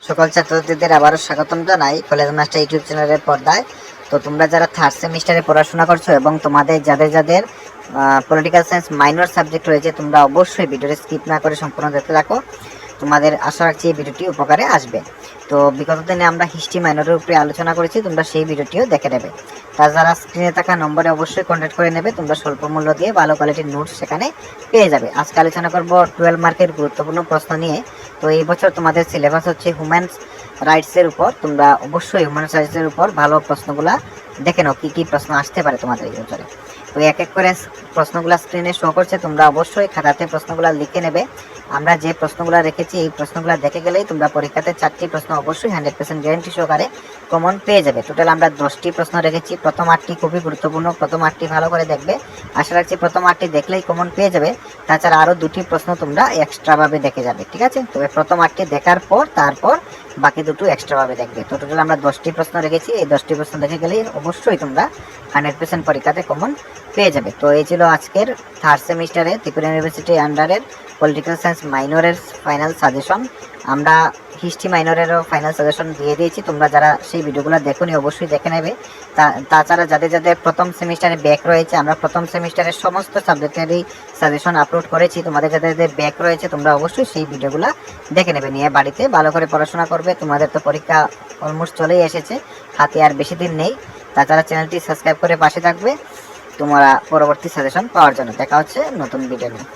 সকল ছাত্রছাত্রীদের আবারও স্বাগতম জানাই কলেজ মাস্টার ইউটিউব চ্যানেলের পর্দায়। তো তোমরা যারা থার্ড সেমিস্টারে পড়াশোনা করছো এবং তোমাদের যাদের পলিটিক্যাল সায়েন্স মাইনর সাবজেক্ট রয়েছে, তোমরা অবশ্যই ভিডিওটি স্কিপ না করে সম্পূর্ণ দেখতে থাকো। তোমাদের আশা রাখছি এই ভিডিওটি উপকারে আসবে। তো বিগত দিনে আমরা হিস্ট্রি মাইনরের উপরে আলোচনা করেছি, তোমরা সেই ভিডিওটিও দেখে নেবে। তাছাড়া স্ক্রিনে থাকা নম্বরে অবশ্যই কন্ট্যাক্ট করে নেবে, তোমরা স্বল্প মূল্য দিয়ে ভালো কোয়ালিটির নোটস সেখানে পেয়ে যাবে। আজকে আলোচনা করব 12 মার্কের গুরুত্বপূর্ণ প্রশ্ন নিয়ে। তো এই বছর তোমাদের সিলেবাস হচ্ছে হিউম্যান রাইটসের উপর। তোমরা অবশ্যই হিউম্যান রাইটসের উপর ভালো প্রশ্নগুলা দেখে নাও, কী কী প্রশ্ন আসতে পারে তোমাদের এই বছরে। তো এক এক করে প্রশ্নগুলো স্ক্রিনে শো করছে, তোমরা অবশ্যই খাতাতে প্রশ্নগুলো লিখে নেবে। আমরা যে প্রশ্নগুলো রেখেছি এই প্রশ্নগুলো দেখে গেলেই তোমরা পরীক্ষাতে 4টি প্রশ্ন অবশ্যই 100% গ্যারান্টি সহকারে কমন পেয়ে যাবে। টোটাল আমরা 10টি প্রশ্ন রেখেছি। প্রথম 8টি খুবই গুরুত্বপূর্ণ, প্রথম 8টি ভালো করে দেখবে। আশা রাখছি প্রথম 8টি দেখলেই কমন পেয়ে যাবে। তাছাড়া আরও 2টি প্রশ্ন তোমরা এক্সট্রাভাবে দেখে যাবে, ঠিক আছে? তবে প্রথম 8টি দেখার পর তারপর বাকি দুটো এক্সট্রাভাবে দেখবে। তো টোটাল আমরা 10টি প্রশ্ন রেখেছি, এই 10টি প্রশ্ন দেখে গেলেই অবশ্যই তোমরা 100% পরীক্ষাতে কমন পেয়ে যাবে। তো এই ছিল আজকের থার্ড সেমিস্টারে ত্রিপুরা ইউনিভার্সিটি আন্ডারের পলিটিক্যাল সায়েন্স মাইনরের ফাইনাল সাজেশন। আমরা হিস্ট্রি মাইনরেরও ফাইনাল সাজেশন দিয়ে দিয়েছি, তোমরা যারা সেই ভিডিওগুলো দেখোনি অবশ্যই দেখে নেবে। তাছাড়া যাদের প্রথম সেমিস্টারে ব্যাক রয়েছে, আমরা প্রথম সেমিস্টারের সমস্ত সাবজেক্টেরই সাজেশন আপলোড করেছি। তোমাদের যাদের ব্যাক রয়েছে তোমরা অবশ্যই সেই ভিডিওগুলো দেখে নেবে, নিয়ে বাড়িতে ভালো করে পড়াশোনা করবে। তোমাদের তো পরীক্ষা অলমোস্ট চলেই এসেছে, হাতে আর বেশি দিন নেই। তাছাড়া চ্যানেলটি সাবস্ক্রাইব করে পাশে থাকবে তোমরা পরবর্তী সাজেশন পাওয়ার জন্য। দেখা হচ্ছে নতুন ভিডিও নিয়ে।